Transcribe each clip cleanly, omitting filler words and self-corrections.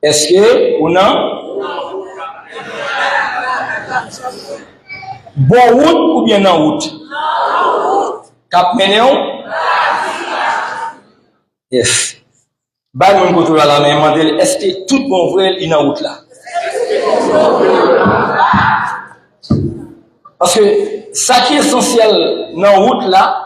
Est-ce que ou non? Bon route ou bien en route? Cap Ménéon? Yes. Bah, mon côté là, mais demandé, est-ce que tout bon vrai est en route là? Parce que ça qui est essentiel dans la route là,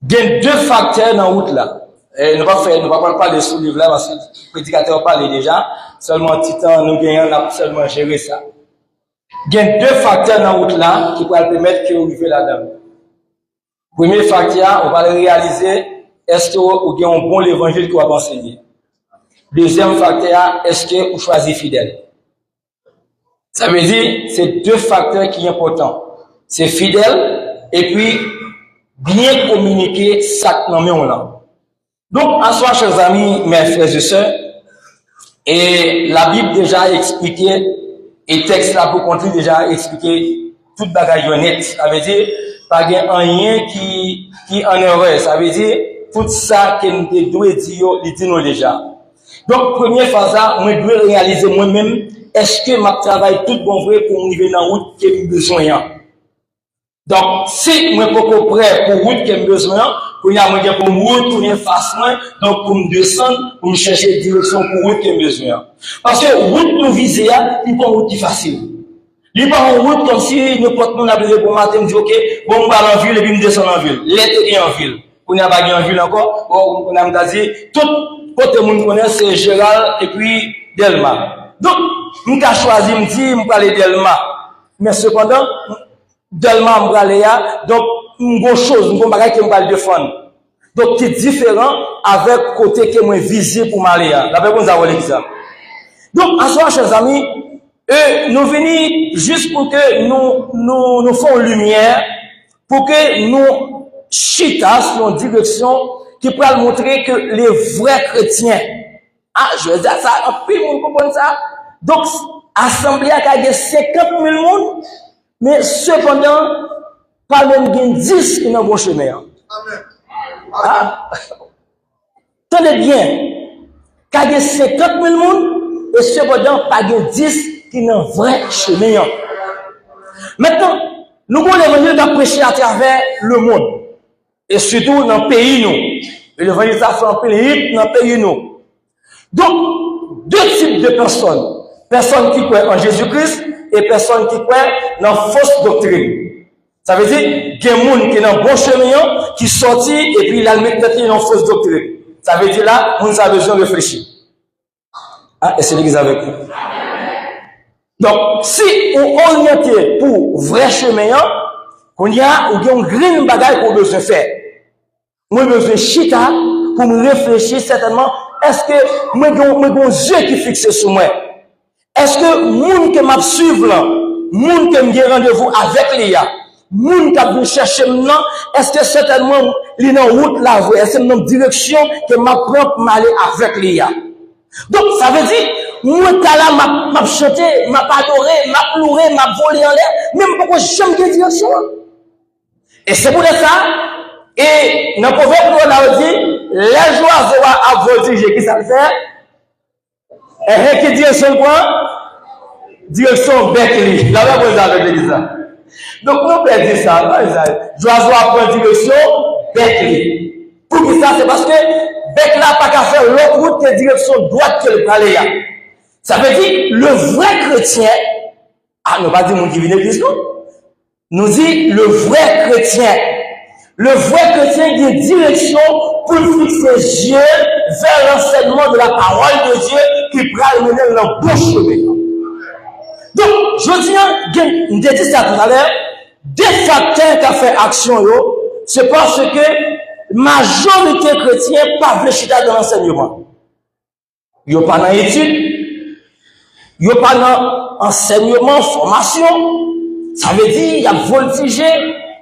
il y a deux facteurs dans la route là. Et nous ne va pas parler de ce livre là parce que le prédicateur parlait déjà. Seulement un petit temps, nous gagnons, on a seulement géré ça. Il y a deux facteurs dans la route là qui peuvent permettre que vous vivez là-dedans. Premier facteur, on va le réaliser, est-ce que vous avez un bon évangile que vous avez enseigné? Deuxième facteur, est-ce que vous choisissez fidèle? Ça veut dire, c'est deux facteurs qui sont importants. C'est fidèle et puis bien communiquer ça que nous là. Donc, en soi, chers amis, mes frères et sœurs, et la Bible déjà expliqué, et texte là pour continuer déjà expliqué toute bagaille honnête. Ça veut dire, pas rien qui en erreur. Ça veut dire, tout ça que nous devons dire, il dit nous déjà. Donc, première phase, moi, je dois réaliser moi-même, est-ce que ma travail tout bon vrai pour arriver dans la route que j'ai besoin? Donc, si moi, je suis prêt pour la route que j'ai besoin, pour y aller pour me retourner face moi, donc pour me descendre, pour me chercher direction pour la route que j'ai besoin. Parce que la route nous vise, il n'est pas une route qui est facile. Il n'est pas une route comme si n'importe qui a besoin pour matin, me dit, ok, bon, on va en ville et puis me descend en ville. L'été est en ville. On n'a pas en ville encore, on a dit, tout côté monde connaît, c'est Gérald et puis Delma. Donc, nous avons choisi, me dit, je vais parler Delma. Mais cependant, Delma, je vais aller là, donc, une chose, une chose que je vais défendre. Donc, c'est différent avec le côté que je visé pour m'aller là. La personne a l'exemple. Donc, à soi, chers amis, nous venons juste pour que nous fassions lumière, pour que nous chitas dans une direction qui pourra montrer que les vrais chrétiens, je veux dire ça, un peu de monde comprend ça. Donc, assemblée a gagné 50 000 personnes, mais cependant, pas même 10 qui n'ont pas bon chemin. Ah, tenez bien, il y a 50 000 personnes, et cependant, pas 10 qui n'ont vrai chemin. Maintenant, nous avons l'évangile de prêcher à travers le monde, et surtout dans le pays, nous. Et l'évangile a fait un peu dans le pays, nous. Donc, deux types de personnes. Personnes qui croient en Jésus-Christ et personnes qui croient dans la fausse doctrine. Ça veut dire qu'il y a des gens qui sont dans le bon chemin, qui sortent et puis ils mettent dans la fausse doctrine. Ça veut dire là, on a besoin de réfléchir. Ah, et c'est l'église avec nous. Donc, si on oriente pour vrai chemin, on y a un green bagage qu'on besoin faire. Moi, besoin de chita pour me réfléchir certainement. Est-ce que moi, j'ai un yeux qui fixe sur moi? Est-ce que moun que m'a suivre là, moun que me rendez-vous avec l'IA, moun qui vient chercher maintenant, est-ce que certainement il est en route là, est-ce que c'est une direction que m'a prend pour m'aller avec l'IA? Donc, ça veut dire, moi, là, m'a chanté, m'a adoré, m'a pleuré, m'a volé en l'air, même pourquoi j'aime des directions. Et c'est pour ça, et dans le proverbe, on a dit, les oiseaux à voltiger, qui ça fait? Et qui direction quoi? Direction Berkeley. La même chose avec l'église. Donc, nous pouvons dire ça. L'oiseau à direction Berkeley. Pour qui ça? C'est parce que Berkeley n'a pas qu'à faire l'autre route que direction droite que le palais. Ça veut dire, le vrai chrétien, nous pas dire mon qui vient l'église, non? Nous dit, le vrai chrétien. Le vrai chrétien qui a une direction pour fixer les yeux vers l'enseignement de la parole de Dieu qui pourra le mener dans le bon chemin. Donc, je tiens, je dit ça tout à l'heure, des facteurs qui ont fait action, c'est parce que la majorité chrétienne pas réfléchir dans l'enseignement. Ils n'ont pas dans l'étude, ils n'ont pas dans enseignement, formation. Ça veut dire, il y a voltigé.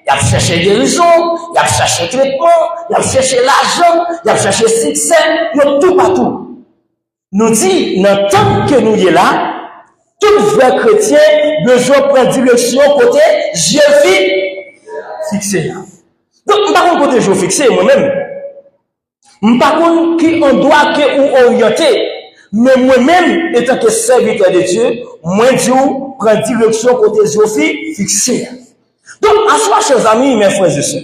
Il a cherché guérison, il a cherché traitement, il a cherché l'argent, il a cherché succès, il a tout partout. Nous dit, dans le temps que nous y est là, tout vrai chrétien besoin de prendre direction côté Jésus fixé. Donc, je ne sais pas côté Jésus fixé moi-même. Je ne sais pas qui on doit que ou orienter. Mais moi-même, étant que serviteur de Dieu, moi, Dieu prend direction côté Sophie fixée. Donc, à soi, chers amis, mes frères et sœurs,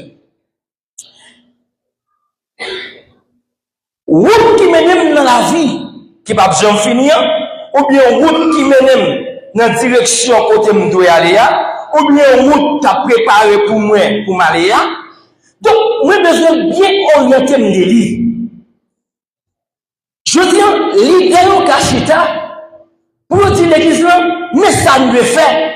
route qui mène dans la vie, qui va jamais finir, ou bien route qui mène dans la direction côté je dois aller, ou bien route qui a préparé pour moi, pour m'aller. Donc, moi, besoin bien orienter mon délit. Je dis, l'idée au cachita, pour dire l'église, mais ça nous le fait.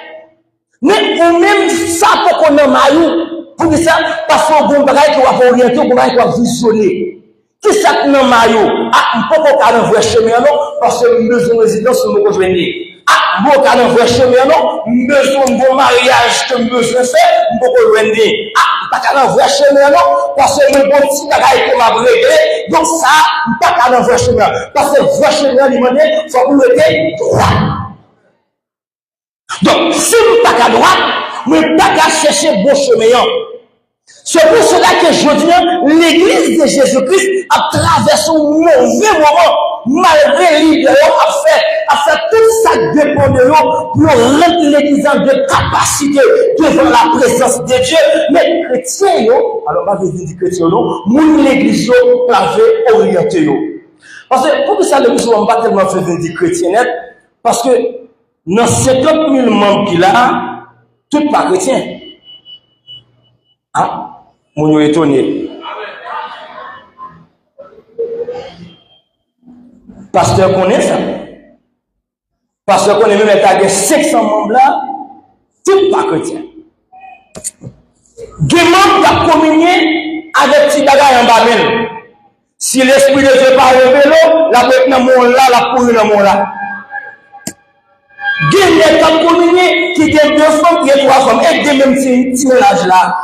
Mais ou même ça pour qu'on ait maillot, pour dire ça, parce qu'on a un bagage qui va orienter, un bagage qui va visionner. Qui ça qui n'a maillot? Ah, on peut pas aller voir chemin, non, parce que nous besoin de résidence, nous rejoindre. Ah, on peut aller voir chemin, non, nous besoin de bon mariage que nous besoin de faire, nous peut rejoindre. Ah, on peut aller voir chemin, non, parce que nous bon petit bagage qui m'a réglé. Donc ça, on peut aller voir chemin. Parce que voir chemin, il m'a faut vous être droit. Donc, si nous ne sommes pas à droite, nous ne sommes pas à chercher bon chemin. C'est pour cela que je dis, l'église de Jésus-Christ a traversé un mauvais moment, malgré l'idée, a fait tout ça dépend de nous pour rendre l'église de capacité devant la présence de Dieu. Mais chrétiens, alors on va dire chrétiens, nous, l'église, l'avait orienté. Parce que pour que ça, l'église, on ne va pas tellement faire des chrétiens, parce que dans 50 000 membres qu'il a, tout pas chrétien. Hein? Mon étonné. Pasteur connaît ça. Pasteur connaît même avec 500 membres là, tout pas chrétien. Des membres qui ont communié avec petit bagage en bas même. Si l'esprit de Dieu pas révélé, la bête dans mon là, la pourri dans mon là. Des gens qui ont communié, qui ont 2 femmes, qui ont 3 femmes, et des mêmes petits mélanges là.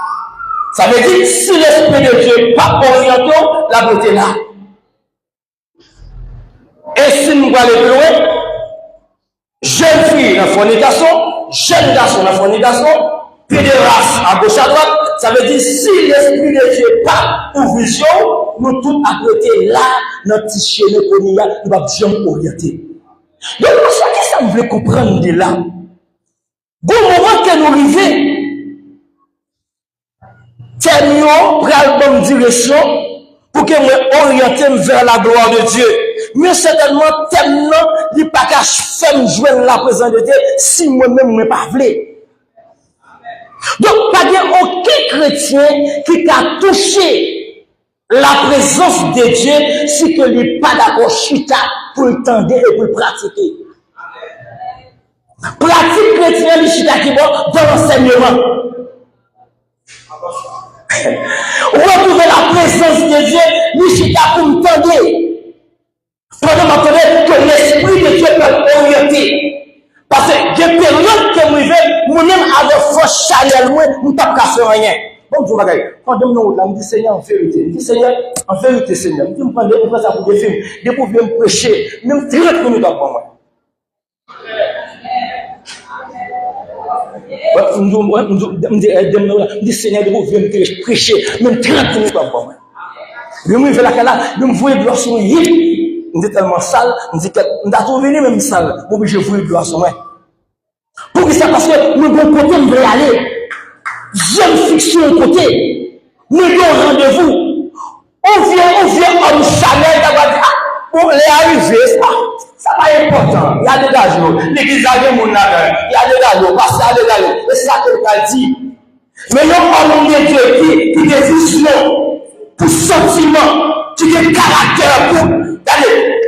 Ça veut dire, si l'esprit de Dieu n'est pas orienté, la beauté là. Et si nous allons plus loin, jeune fille dans la fornication, jeune garçon dans la fornication, pédéraste à gauche à droite, ça veut dire, si l'esprit de Dieu n'est pas en vision, nous tous à côté là, notre petit chien, nous va bien orienter. Donc, qu'est-ce que ça me veut comprendre de là? Bon moment que nous arrivons, terminons, prenons bonne direction pour que nous orienter vers la gloire de Dieu. Mais certainement, terminons, il n'y a pas qu'à faire jouer la présence de Dieu si moi-même ne pas voulu. Donc, pas de aucun chrétien qui a touché la présence de Dieu si que il n'est pas d'accord chita pour le tendre et pour le pratiquer. Pratique chrétien, le chita qui va dans l'enseignement. Retrouver la présence de Dieu, l'Ichita pour me tendre. Pendant que l'Esprit de Dieu peut orienter. Parce que des périodes que moi-même avec force chaleur, moi, je ne peux pas faire rien. Bon, je vais quand je me dis Seigneur, en vérité, je dis Seigneur, en vérité, Seigneur, je me prends ça pour des films, des pour me prêcher, même 30 minutes avant moi. Je dis Seigneur, de vous venir prêcher, même 30 minutes avant moi. Je me fais la cala, je me vois gloire sur moi. Je dis tellement sale, je dis que je suis revenu même sale. Je vois gloire sur moi. Pour que ça, parce que nous bon côté, je vais aller. J'aime fixer un côté. Nous avons rendez-vous. On vient en chaleur d'avoir dit, ah, bon, les arrivés, ça pas important. Il y a des gars, l'église a des mon il y a des gars, parce qu'il y a des gars, et ça que le dit. Mais il y a un homme de Dieu qui a des visions, pour sentiment, qui a des caractères,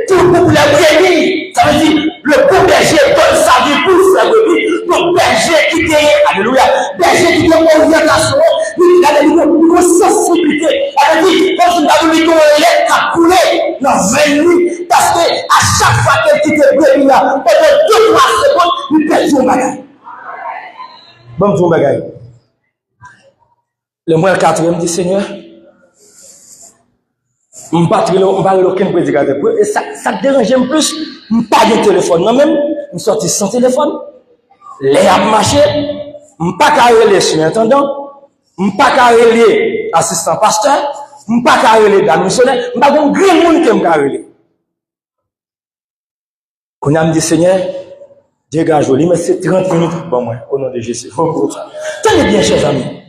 pour les bénir. Ça veut dire, le bon berger donne sa vie pour sa brebis. Donc, berger qui est, alléluia, berger qui est en orientation, il a une sensibilité. Elle dit, quand tu as voulu qu'on l'ait à couler dans 20 minutes, parce que à chaque fois qu'elle quitte le brebis là, pendant 2-3 secondes, il perd son bagage. Bon, son bagage. Le mois 4e dit, Seigneur, je ne parle pas aucun prédicateur. Et ça dérange un plus. Je ne parle pas de téléphone. Moi-même, je suis sorti sans téléphone. Les a marché. Je ne parle pas de surintendant. Je ne parle pas de assistant pasteur. Je ne parle pas de missionnaire. Je ne parle pas de grand monde qui me parle. Qu'on a me dit, Seigneur, dégage, mais c'est 30 minutes pour moi, au nom de Jésus. Tenez bien, chers amis.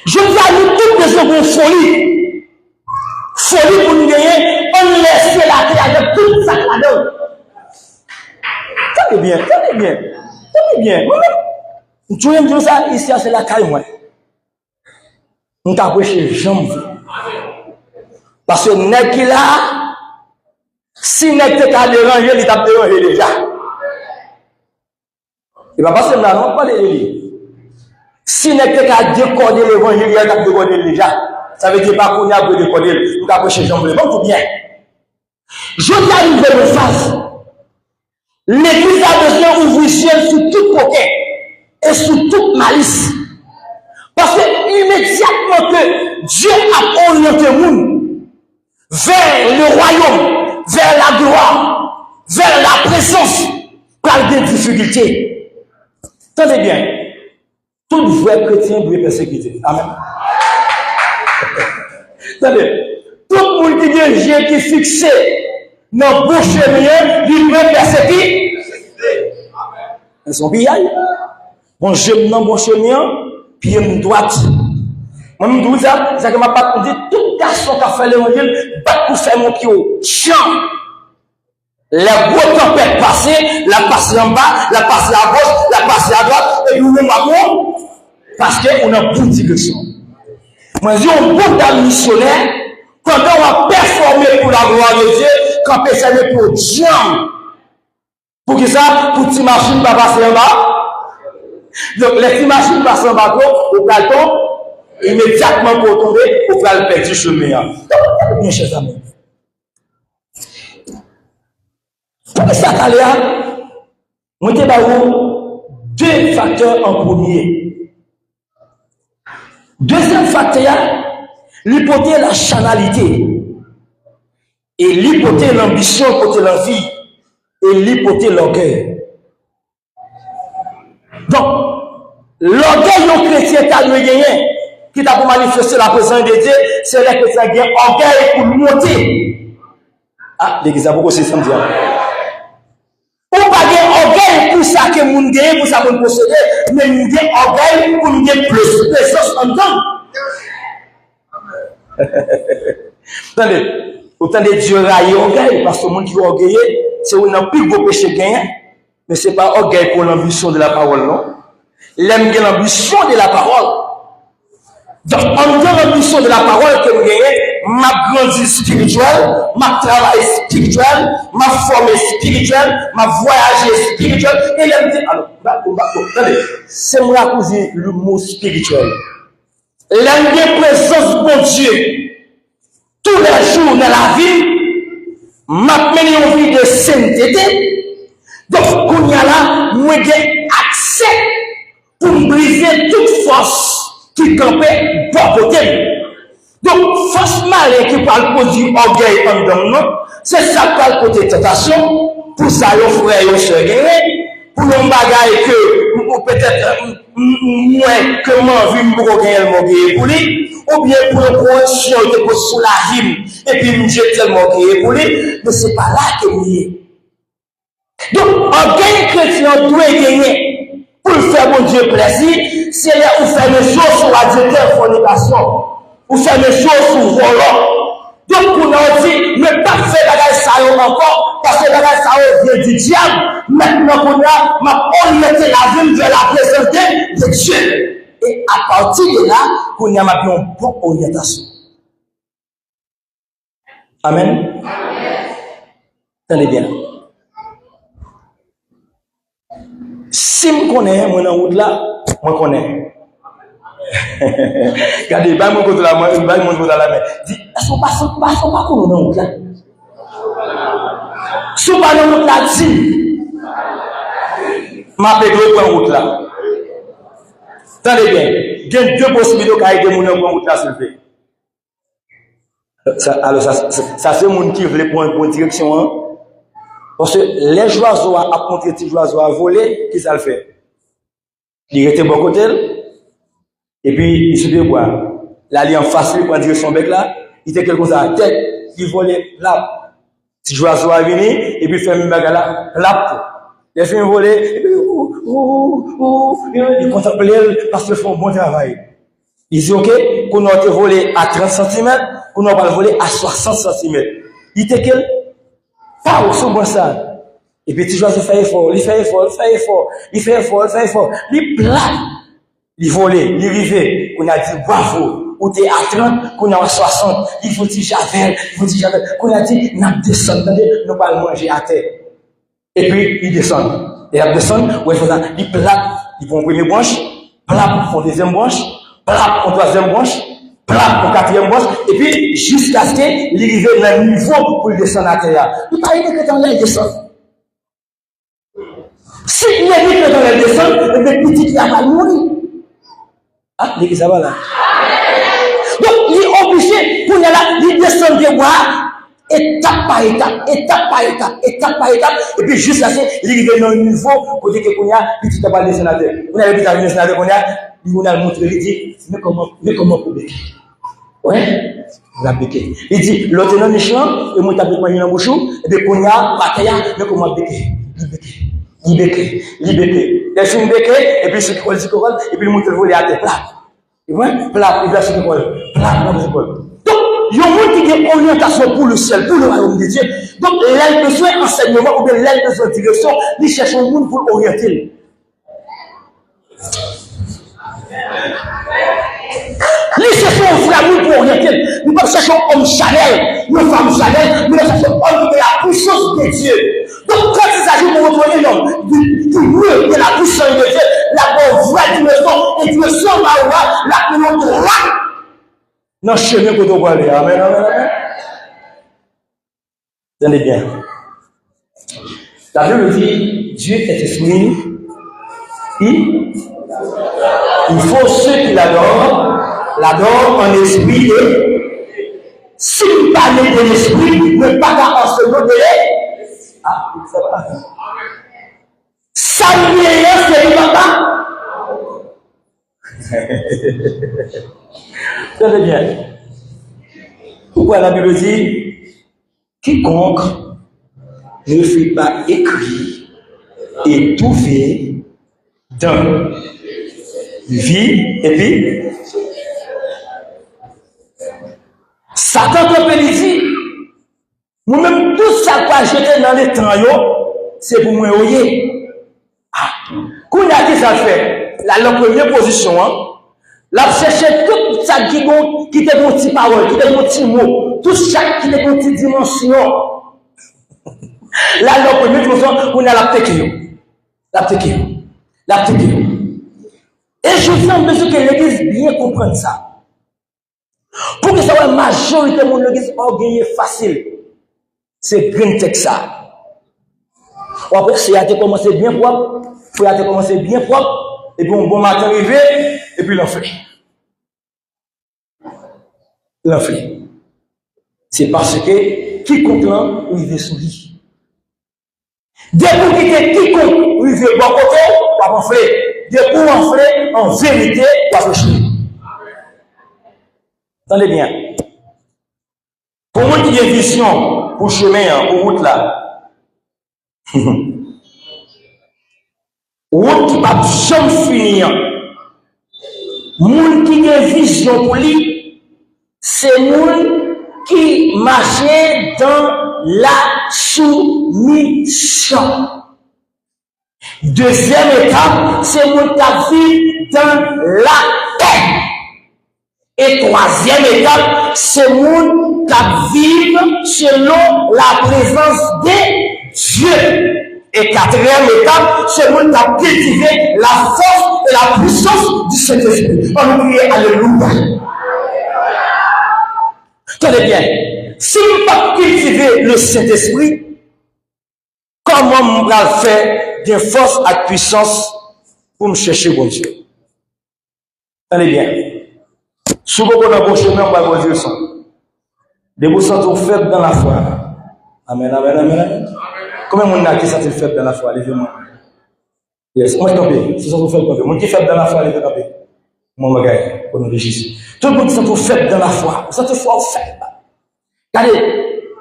Je dis à nous toutes les secondes folie. Folie pour nous gagner, on laisse la terre avec tout ça là-dedans. Tenez bien, tenez bien, tenez bien. Tu veux me dire ça, ici, c'est la caille, moi. Nous t'avons prêché jamais. Parce que n'est qu'il là, si n'est que t'as dérangé, il t'a dérangé déjà. Il va pas se là, non, pas les lui. Si n'est que t'as décodé l'évangile, il t'a décodé déjà. Ça veut dire pas qu'on a besoin de décoder, nous t'avons prêché jamais. Bon, tout bien. Je dis à une nouvelle phase. L'église a besoin d'ouvrir ciel sur tout coquin et sur toute malice. Parce que immédiatement que Dieu a orienté le monde vers le royaume, vers la gloire, vers la présence, par des difficultés. Tenez bien, tout vrai chrétien doit persécuter. Amen. Attendez, tout le monde qui dit Dieu qui est fixé dans le bon chemin, il doit persécuter. Ils sont bien. Bon, je dans bon chemin, puis une droite. Moi, je dis ça, c'est que ma papa dit tout garçon qui a fait l'évangile, bat pour faire mon pied. Chant. La grosse tempête passée, la passée en bas, la passée à gauche, la passée à droite, et nous même à bon, parce qu'on a beaucoup de direction. Moi, je dis, on beaucoup d'un missionnaire, quand on va performer pour la gloire de Dieu, quand on peut servir pour Dieu. Pour que ça, pour que machine pas passer en bas. Donc, les petites machines passent en bas, au plateau, immédiatement pour tomber, pour faire le petit chemin. Donc, bien, chers amis. Pour ça, nous avons deux facteurs en premier. Deuxième facteur, l'hypothèse la chanalité. Et l'hypothèse l'ambition côté l'envie. Et l'hypothèse l'orgueil. Donc, l'orgueil non chrétien t'a gagné, qui t'a pour manifester la présence de Dieu, c'est là que ça gagne orgueil pour monter. Ah, l'église a beaucoup c'est ça me dit. Ou pas gagner orgueil pour ça que moun gagne, pour ça moun posséder, mais moun gagne orgueil pour nous gagner plus de présence en dedans. Attendez, autant de Dieu raille orgueil, parce que le monde qui est orgueilleux, c'est un plus gros péché gagné, mais ce n'est pas orgueil pour l'ambition de la parole, non. L'aime bien l'ambition de la parole. Donc, en dehors de l'ambition de la parole que nous gagnons, ma grandie spirituelle, ma travail spirituel, ma forme spirituelle, ma voyage spirituel, et l'aime dit, alors, attendez, c'est moi qui dis le mot spirituel. L'aime bien présence de Dieu, tous les jours dans la vie, m'a mené une vie de sainteté. Donc, qu'on y a là, moi j'ai accès pour briser toute force qui campait bon côté. Donc, force malin qui parle produire orgueil en dedans, c'est ça qui parle côté tentation, pour ça, yon frère, yon soeur, pour yon bagaille que, peut-être, moins que m'envie pour gagner mon gagner pour lui, ou bien pour une correction de pour sous la rime, et puis j'ai tellement gagné pour lui, mais c'est pas là que nous y est. Donc, orgueil chrétien doit gagner pour faire mon Dieu plaisir, c'est là où faire les choses sur la diète de fornication, ou faire les choses sur volant. Donc, on a dit, ne pas faire bagage ça encore, parce que bagage ça vient du diable. Maintenant qu'on a, m'a orienté la vie vers la présence de Dieu. Et à partir de là, qu'on a maintenant une bonne orientation. Amen. Tenez bien. Si je connais, moi, dans la route là, moi, connais. Regardez, il va me contre la main, il va me contre la main. Dis, est-ce qu'on passe pas comme dans la route là? Si on passe dans la route là, dis, ma pédale pour la route là. Tenez bien, il y a deux possibilités qui ont été mon en route là, s'il vous plaît. Alors, ça c'est mon qui veut prendre une bonne direction. Hein? Parce que les oiseaux à monter les oiseaux à voler, qui ça le fait? Il était bon côté, et puis il se dit quoi? Là, il est en face, il prend direction bec là, il était quelque chose à la tête, il volait là. Petit oiseau a venu, et puis fait une bagarre, là, il fait un volet, et puis, il contemple parce qu'il fait un bon travail. Il dit, ok, qu'on a été volé à 30 cm, qu'on a pas volé à 60 cm. Il était quel? Pas au second ça. Et puis, petit oiseau fait effort, il fait effort, il fait effort, il fait effort, il fait effort. Il plaque, il volait, il rivait, qu'on a dit bravo. Ou t'es à 30, qu'on est à 60, il faut dire Javel, il faut dire Javel, qu'on a dit, n'a descend, nous pas le manger à terre. Et puis, il descend. Et il descend, ouais, il faut ça, il plaque, il prend une première branche, plaque pour deuxième branche, plaque pour troisième branche, plaque pour quatrième branche, et puis, jusqu'à ce qu'il arrive dans le niveau pour descendre à terre. Il pas aidé que dans l'air descend. Si il est dit que dans l'air descend, le petit qui a pas mourir. Ah, l'église ça va là. Donc, il est obligé, pour y aller, il descend de bois, étape par étape, étape par étape, étape par étape, et puis juste là, il arrive dans un niveau, pour dire que qu'on y a, petit à pas descendre la terre. On a vu dans le sénateur qu'on a montré, il dit, mais comment pour béquer? Ouais, la béquer. Il dit, l'autre non méchant, et moi t'as béqué dans le bouchon, et puis qu'on y a, bataille, mais comment béquer? Il béquer. Il fait une béquer, et puis ce qui colle, et puis il monte le volet à terre, plat. Et ouais, plat, il va se décoller. Plat, il va se décoller. Donc, il y a un monde qui a une orientation pour le ciel, pour le royaume de Dieu. Donc, l'aile besoin d'enseignement ou bien l'aile besoin de direction, il cherche un monde pour l'orienter. Il cherche un vrai monde pour orienter. Nous ne cherchons pas un homme Chanel, une femme Chanel, nous cherchons un homme de la puissance de Dieu. Donc, quand il s'agit de retrouver l'homme, du mieux de la puissance de Dieu, la bonne vraie dimension, et direction la plus droite. Non, je ne sais pas où aller. Amen, amen, amen. Tenez bien. La Bible dit, Dieu est esprit. Il faut ceux qui l'adorent en esprit et si vous parlez de l'esprit, ne pas en ce nom de l'esprit. Ah, ça va. Samuel, c'est papa. Tenez bien. Pourquoi la Bible dit quiconque ne fut pas écrit et trouvé dans vie et puis Satan peut dire moi-même tout ça que j'étais dans les temps c'est pour moi oyer. Ah, qu'on a dit ça fait la première position hein. La chercher tout ça qui te bon petit parole, qui te bon petit mot, tout ça qui te bon petite dimension. Là, la première position, on a l'appliquer. Et je veux besoin que l'église bien comprenne ça. Pour que ça soit majorité de l'église orgueilleuse facile. C'est green tech ça. Après, si tu commencé bien propre, et puis un bon matin arrivé, et puis l'enfler. C'est parce que quiconque là, il veut sourire. Dès pour quitter quiconque, il veut bon côté, pas enfler. Dès pour enfler, en vérité, pas réfléchir. Attendez bien. Pour moi qui a une vision pour chemin, pour route là, route qui va jamais finir. Moun qui a une vision pour lui, c'est moun qui marchait dans la soumission. Deuxième étape, c'est moun qui vit dans la paix. Et troisième étape, c'est moun qui vit selon la présence de Dieu. Et quatrième étape, c'est moun qui a cultivé la force et la puissance du Saint-Esprit. On nous crie Alléluia. Tenez bien, si nous ne pas cultiver le Saint-Esprit, comment on va faire de force et de puissance pour me chercher bon Dieu? Tenez bien. Si vous avez un bon chemin, on va vous dire ça. De vous sentir faible dans la foi. Amen, amen, amen, amen. Combien de monde a qui sentit faible dans la foi? Levez-moi. Yes, moi je tombe. Si vous faible, moi qui est faible dans la foi, levez-moi. Moi, je gagne. Au nom de Jésus. Tout le monde qui sent faible dans la foi. Vous sentez foi faible. Regardez,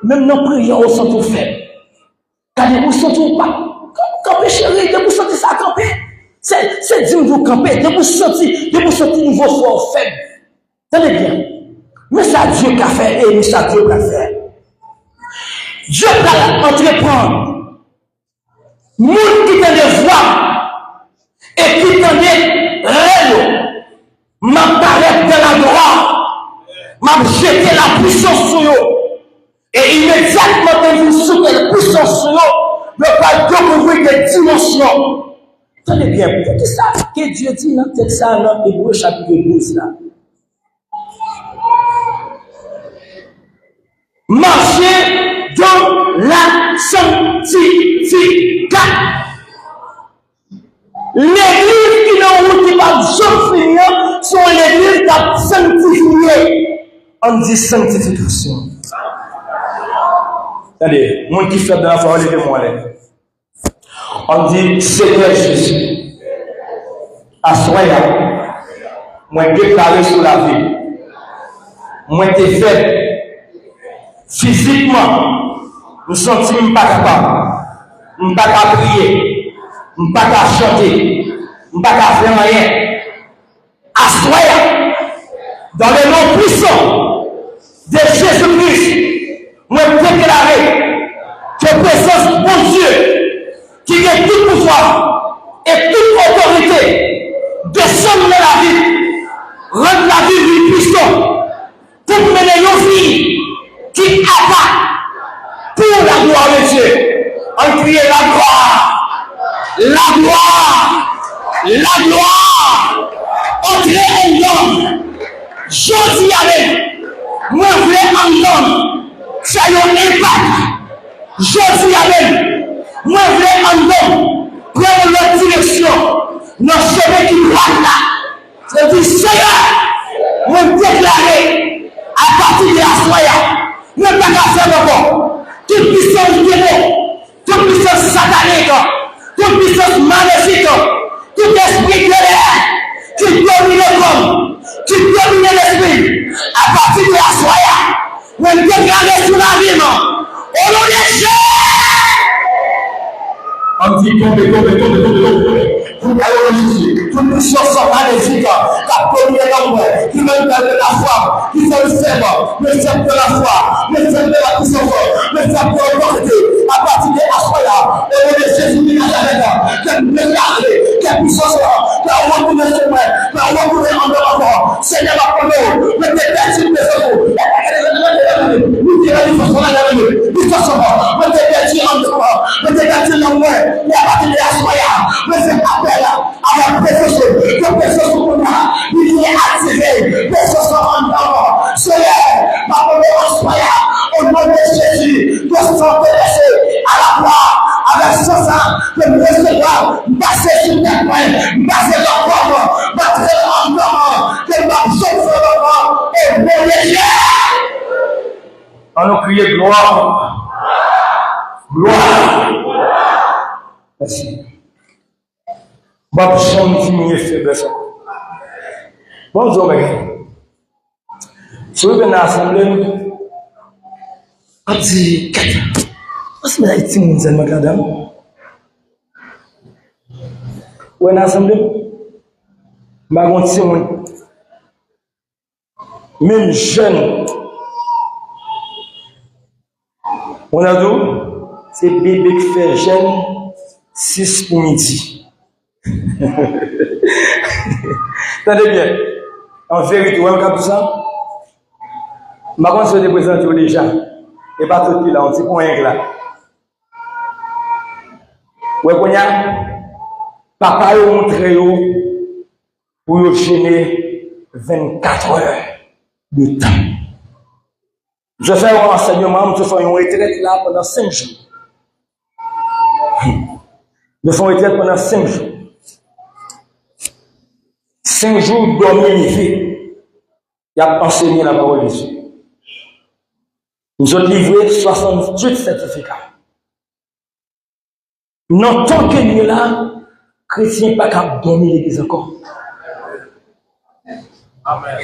même dans la prière, on sent tout faible. Quand vous sentez pas, camper chérie, de vous sentir ça camper. C'est dire vous camper, de vous sentir niveau fort faible. Tenez bien. Mais ça Dieu qui a fait, et mais ça Dieu qui a fait. Dieu qui a entreprendre. Moun qui t'en des voix, et qui t'en des rêves, m'apparaît dans la droite, m'a jeté la puissance sur eux. Et immédiatement, quand vous soutenez la puissance sur eux, le pas découvrir des dimensions. Tenez bien, pour tout ça, que Dieu dit dans le texte, dans Hébreux chapitre 12, là. Marcher dans la sanctification. L'église qui n'a pas de finir sont l'église qui a sanctifié. On dit sanctification. Attendez, moi qui fait de la foi, levez-moi là. On dit Seigneur Jésus. Assoya. Moi déclaré sur la vie. Moi t'ai fait. Physiquement, nous sentons pas capable, nous pas capable de prier, nous pas capable de chanter, nous pas capable de faire rien. Assoya, dans le nom puissant de Jésus-Christ, moi déclarer que présence de bon Dieu, qui a tout pouvoir et toute autorité, descend dans la vie, rendre la vie puissante, pour mener nos vies. Qui abat pour la gloire de Dieu. On crie la gloire, la gloire, la gloire. Entrez en l'homme. Je dis avec, moi je vais en l'homme. Ça y est, impact. Je dis avec, moi je vais en l'homme. Prendre leur direction. Nos cheveux qui droit là. Je dis, Seigneur, moi déclarer à partir de la soya. Ne pas faire encore. Toute puissance démon, toute puissance satanique, toute puissance maléfique, tout esprit de l'air qui domine le corps, qui domine l'esprit, à partir de la soya, on déclare sur la vie, au nom de Jésus. On dit tombe. Toute puissance maléfique, qui a dominé l'homme, qui m'a de la foi, qui fait le faible de la foi, le faible de la puissance, le faible de l'autorité, à partir de la foi, au nom de Jésus de Nazareth, qu'elle me garde, qu'elle puissance, qu'elle retourne sur moi, qu'elle retourne en dehors, Seigneur, ma première, le détermine de ce mot, nous dirons une façon à la vie, nous faisons, le détermine en dehors, le détermine en moi, et à partir de la foi, me fait appel à la présence, que présence qu'on a, il est activé, présence en dehors, Seigneur, ma première foi, au nom de Jésus, de s'intéresser à la foi, avec ce sang, de me recevoir, passer sur ta main, passer dans le corps, passer en dehors, que ma jeune femme, et mon Dieu. On nous crie gloire. Gloire. Merci. Bon, je suis faiblesse. Bonjour, mes si vous venez à l'assemblée, on dit, qu'est-ce que vous avez dit, madame? Ou à l'assemblée, je même jeune, on a dit, c'est bébé qui fait jeune 6 pour midi. Attendez bien, en vérité, vous avez ça? Je vais te présenter déjà. Et pas tout là, on dit qu'on est là. Vous voyez, papa a montré pour gêner 24 heures de temps. Je fais un enseignement, je fais une retraite là pendant 5 jours. Je fais une retraite pendant 5 jours. 5 jours dormir et il a enseigné la parole de Dieu. Nous avons livré 68 certificats. Non, tant que nous là, chrétiens pas capable de dormir l'église encore. Amen.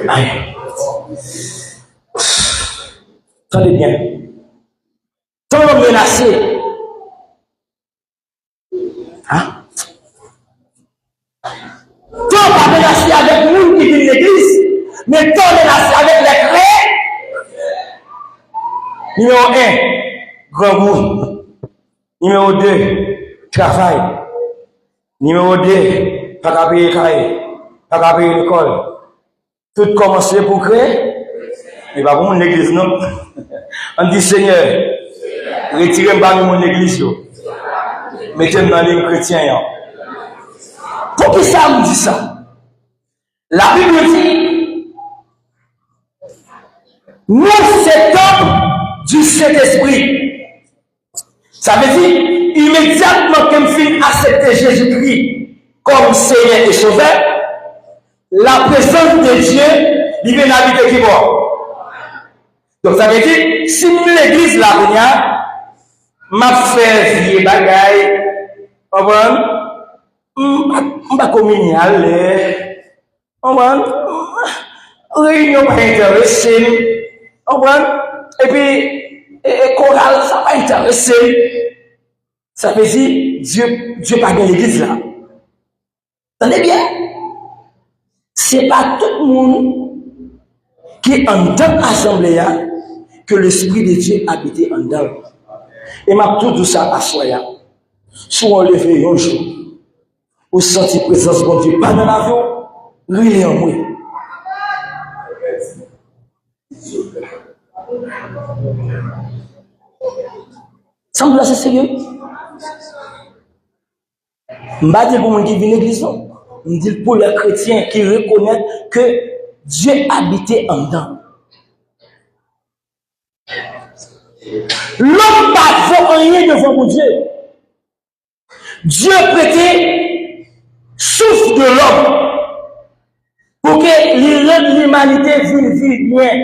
Amen. Attendez bien. Tant menacé. Hein? Tant pas menacé avec nous qui vivent l'église, mais tant menacé avec les clés. Numéro 1, grand goût. Numéro 2, travail. Numéro 2, pas qu'à payer cahier, pas qu'à payer l'école. Tout commencer pour créer. Et pas pour mon église, non. On dit Seigneur, retirez-moi de mon église. Mettez-moi dans les chrétiens. Pour qui ça me dit ça? La Bible dit, nous c'est homme du Saint-Esprit. Ça veut dire, immédiatement que je finis accepter Jésus-Christ comme Seigneur et Sauveur, la présence de Dieu, il vient habiter qui va. Donc ça veut dire, si nous l'église là, m'a fait vieux bagaille, on va communier, on va réunion pas intéressée, on va, et puis, chorale, ça pas intéressé. Ça veut dire, Dieu pas dans l'église là. Entendez bien? C'est pas tout le monde qui est en dans l'assemblée que l'Esprit de Dieu habite en dedans. Et m'a tout ça à soi. Soit on levé un jour, ou senti présence de Dieu, pas dans l'avion, lui est en moi. Ça me laisse sérieux. Je ne dis pas pour les gens qui viennent à l'église, je dis pour les chrétiens qui reconnaissent que Dieu habitait en dedans. L'homme ne vaut rien devant mon Dieu. Dieu prêtait souffle de l'homme pour que l'humanité vive bien.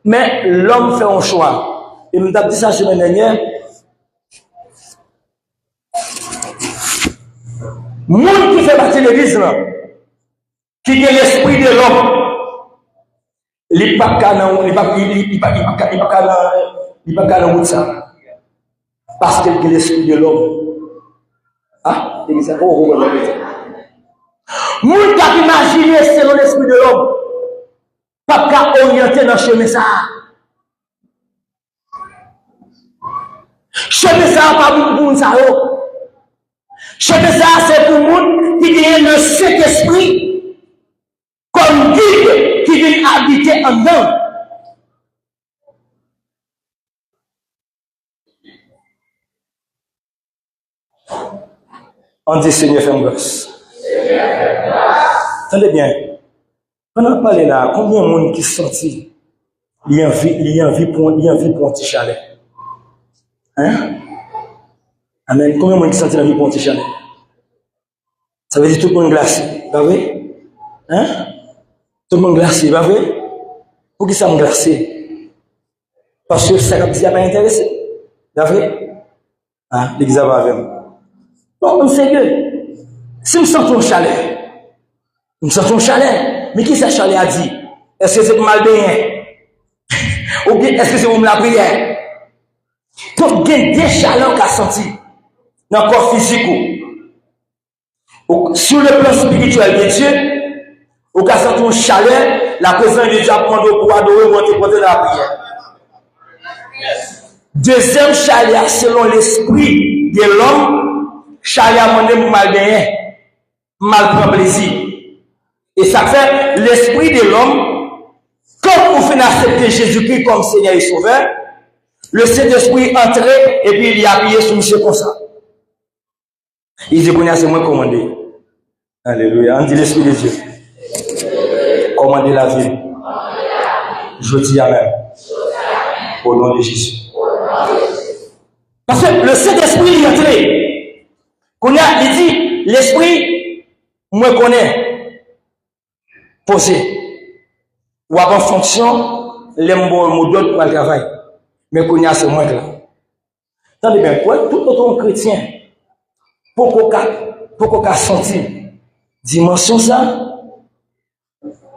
Mais l'homme fait un choix. Et je me dit ça la semaine dernière. Monde qui fait partie de l'église, qui est l'esprit de l'homme, il n'est pas dans ça. Parce qu'il est l'esprit de l'homme. Ah, l'église, monde qui a imaginé selon l'esprit de l'homme, pas qu'à orienter dans le chemin ça. Chemin ça, pas pour ça. Chemin ça, c'est pour monde qui vient le Saint-Esprit comme guide qui vient habiter en dedans. On dit Seigneur, fais-moi grâce. Attendez bien. Pendant que parler là, combien de monde qui sont sortis, il y a envie pour un petit chalet? Hein? Amen. Combien de monde qui sont sortis dans vie pour un petit chalet? Ça veut dire tout le monde glacé, pas vrai? Hein? Tout le monde glacé, pas vrai? Pour qui ça me glacé? Parce que ça n'a pas intéressé. Pas vrai? Hein? L'église va avec moi. Non, on sérieux. Si nous sentons un chalet, nous sentons un chalet, mais qui ça chalet a dit? Est-ce que c'est pour mal bien? Ou bien est-ce que c'est pour la prière? Donc, il y a des chalets qu'a senti dans le corps physique. Sur le plan spirituel de Dieu, au cas senti un chalet, la présence de Dieu a demandé pour adorer, monter dans la prière. Deuxième chalet, selon l'esprit de l'homme, chalet a demandé pour mal bien, mal prendre plaisir. Et ça fait l'esprit de l'homme, comme on fait accepter Jésus-Christ comme Seigneur et Sauveur, le Saint-Esprit entrait et puis il a appuyé sur monsieur comme ça. Il dit qu'on a c'est moi commandé. Alléluia. On dit l'Esprit de Dieu. Commandez la vie. Je dis Amen. Au nom de Jésus. Parce que le Saint-Esprit est entré. Qu'on a, il dit, l'Esprit, moi connais. Posé. Ou en fonction, les mots d'autres pour le travail. Mais qu'on a c'est moi là. Attendez bien, tout autre chrétien, pour qu'on ait senti dimension ça,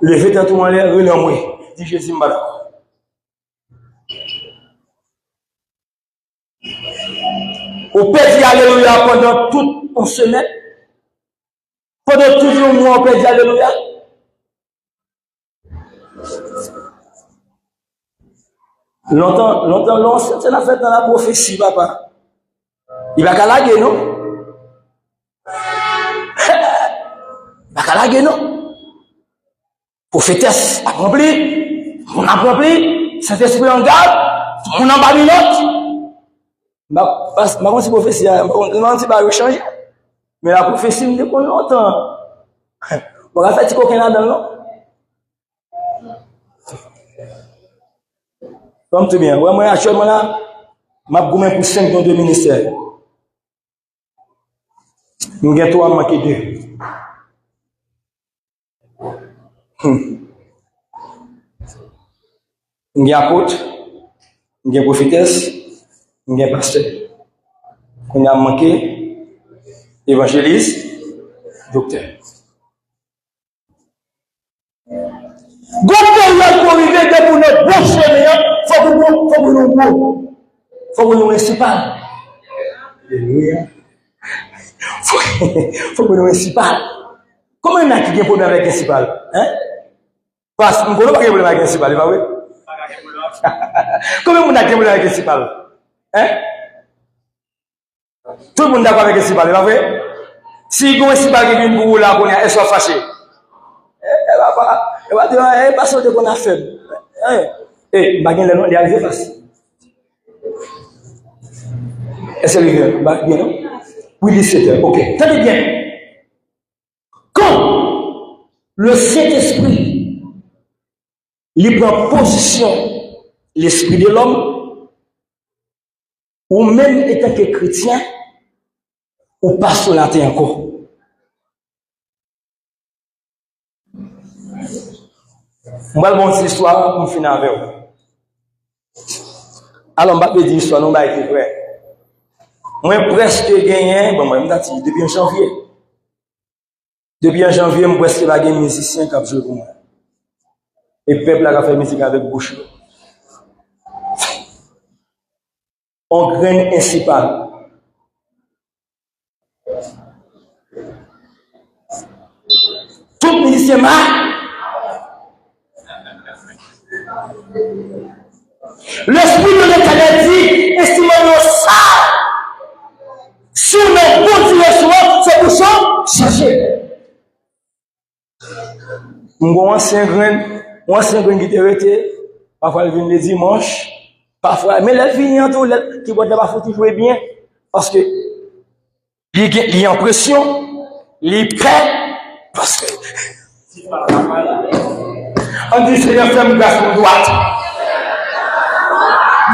lever dans tout en l'air, relève moi. Dit Jésus, madame. On peut dire alléluia pendant toute une semaine. Pendant tout un mois, on peut dire alléluia. Longtemps, c'est la fête dans la prophétie, papa. Il va calaguer, non? Il va calaguer, non? Prophétesse accomplie, on accompli, Saint-Esprit en garde, on en Babylone. Je ne sais pas si prophétie, je ne sais pas changer. Mais la prophétie, me dit qu'on longtemps. On va faire coquin là-dedans, non? Comme tout bien. Ouais, moi, actuellement là, je vais goûter pour 5 dans 2 ministères. Nous avons 3, manquer 2. Nous avons apôtre, nous avons prophétesse, nous avons pasteur. Nous avons manqué évangéliste, docteur. Gouvernement pour arriver de pour notre bon chemin, faut que nous gros. Faut que nous municipal. Alléluia. Faut que nous municipal. Comment il y a qui a un problème avec municipal? Hein? Parce que nous n'avons pas de problème avec municipal, pas vrai? Comment il y a un problème avec municipal? Hein? Tout le monde est d'accord avec municipal, pas vrai? Si il y a un municipal qui vient pour vous là, elle soit fâchée. Elle va dire, eh, pas ça de qu'on a fait. Eh, baguen le nom, il est arrivé facile. Est-ce qu'il est bien, non? Oui, 17h, ok. Tenez bien. Quand le Saint-Esprit, il prend position, l'esprit de l'homme, ou même étant que chrétien, ou pas sur la terre encore. Moi, je vais l'histoire pour finir avec vous. Alors, je vais vous dire l'histoire, non, c'est vrai. Moi, presque gagné, bon, moi, je dis depuis janvier. Depuis janvier, je presque gagné un musicien qui a joué pour moi. Et le peuple a fait musique avec bouche. On graine principal. Tout musicien m'a. L'esprit de l'Éternel dit, estimons-nous ça. Si on est bon direction, c'est pour ça, changer. Mon ancien grain qui était arrêté, parfois il vient le dimanche, parfois, mais la vie en tout, qui va d'abord faut jouer bien, parce que il est en pression, il est prêt, parce que on dit Seigneur, fais-moi grâce pour droite.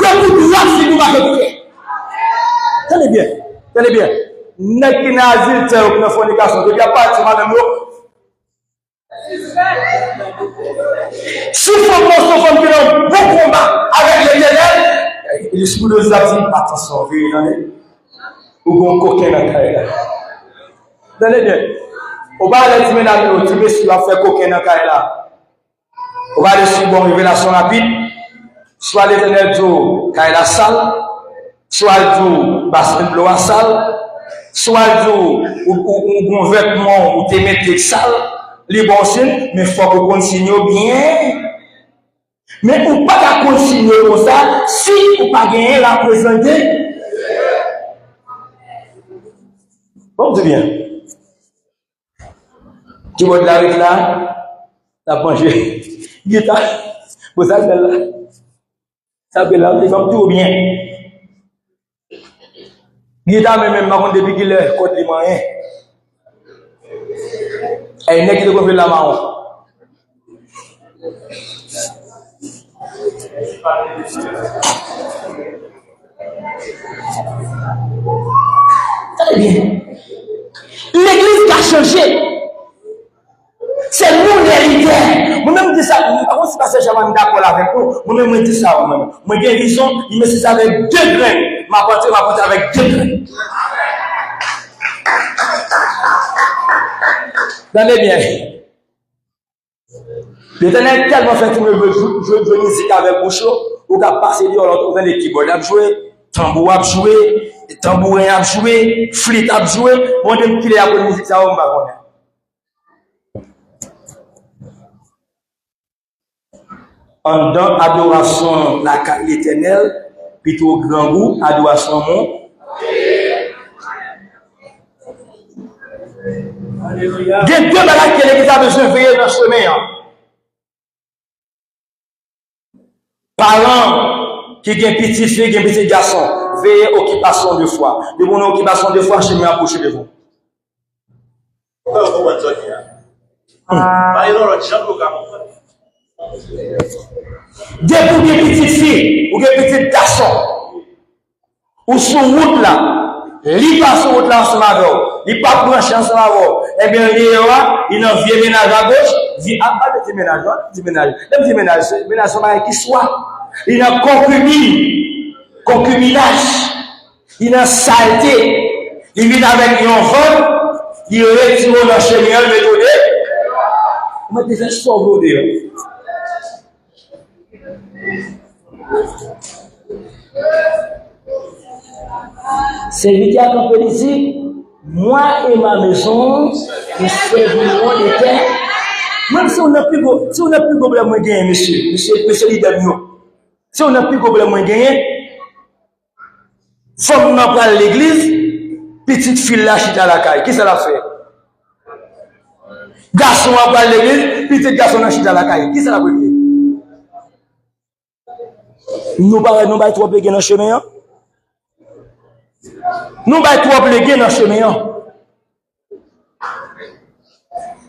De toute droite, si nous va faire. Tenez bien, tenez bien. N'est-ce qu'il n'a asile, c'est une fornication, il n'y a pas de madame. Si vous pensez qu'on fait un bon combat avec l'Éternel, l'esprit de Dieu dit pas t'en sauver, ou bon coquin dans la carrière. Tenez bien. On va aller dire maintenant, tu veux si tu vas faire coquin dans la carrière. On va aller sur une révélation rapide. Soit l'Éternel dit carrière salle, soit dit bassin de l'eau à salle, soit dit ou vêtement ou te mettre sale. Les bons signes, mais il faut que vous continuez bien. Mais vous ne pouvez pas continuer comme ça si vous ne pas gagner la présenter. Bon, c'est bien. Tu vois de la rue là, tu as mangé. Guitare, vous savez là. Ça fait là, c'est comme tout bien. Guitare, même, par contre, depuis qu'il est contre les moyens. Et n'est-ce qu'il la marron. Très bien. L'église a changé. C'est nous les leaders. Moi-même, je dis ça. Par contre, si pas je suis d'accord avec vous, moi-même, je dis ça. Moi, j'ai une vision, il me dit ça avec 2 grains. M'apporter avec 2 grains. Tenez bien. L'Éternel tellement fait que je joue musique avec Bouchot, ou qu'à passer dehors, on vient des keyboards, à jouer, tambour a joué, tambourin a joué, flûte a joué, on aime qu'il est à la musique, ça on va connaître. En dans adoration l'éternel, plutôt au grand goût, adoration mon. Il y a deux bagages que l'Église a besoin de veiller dans ce chemin. Parents qui ont petit fille, qui ont petit garçon, veillez occupation de foi. De mon occupation de foi, chemin approché de vous. Dès que vous avez une petite fille ou un petit garçon, ou sur route là, il passe sur route là ensemble avec vous, il pas branché ensemble avec vous, eh bien, il a un vieux ménage à gauche, il a pas de petit ménage, ménage qui soit, il a concubinage, il a saleté, il vient avec un vol, il retire dans le chemin, il met au dé, il m'a déjà sauvé. C'est lui qui a compris ici, moi et ma maison, nous servirons l'Éternel. Même si on n'a plus de problème de gagner, monsieur leader, si on n'a plus de problème de gagner, faut nous prendre l'église, petite fille là, chita la caille. Qui ça l'a fait? Garçon à prendre l'église, petit garçon là, chita la caille. Qui ça l'a fait? Nous ne trop pléguer dans le chemin. Nous ne trop pléguer dans le chemin.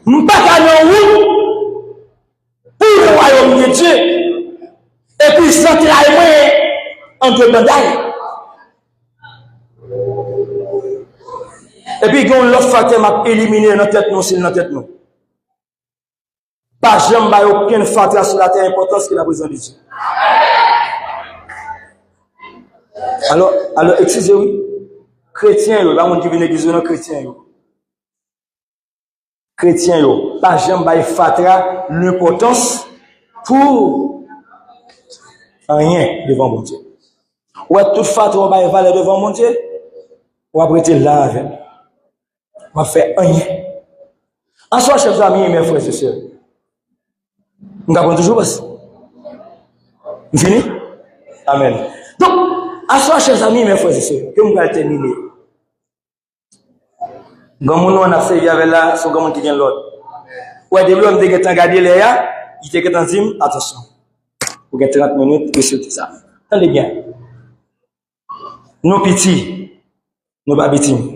Nous ne pas qu'à nous pour le royaume de Dieu. Et puis sentir la main entre batailles. Et puis quand l'autre facteur m'a éliminé dans tête nous, c'est dans tête nous. Pas jamais aucun facteur sur la terre importance que la présence de Dieu. Alors, excusez-moi, chrétien, il y a des gens qui viennent à l'église, chrétien, pas jamais fatra l'importance pour rien devant mon Dieu. Ou est tout fatra va valeur devant mon Dieu, ou après être là avec, on va faire rien. En soi, chers amis et mes frères et sœurs, nous avons toujours passé. Fini? Amen. Donc, à soi, chers amis, mes frères et sœurs, que nous allons terminer. Quand nous avons servi avec là, c'est comme qui vient l'autre. Ouais, des l'homme qui est regardé là, il était en dim, attention. Pour 30 minutes, et c'est ça. Attendez bien. Nos petits, nos pas petits.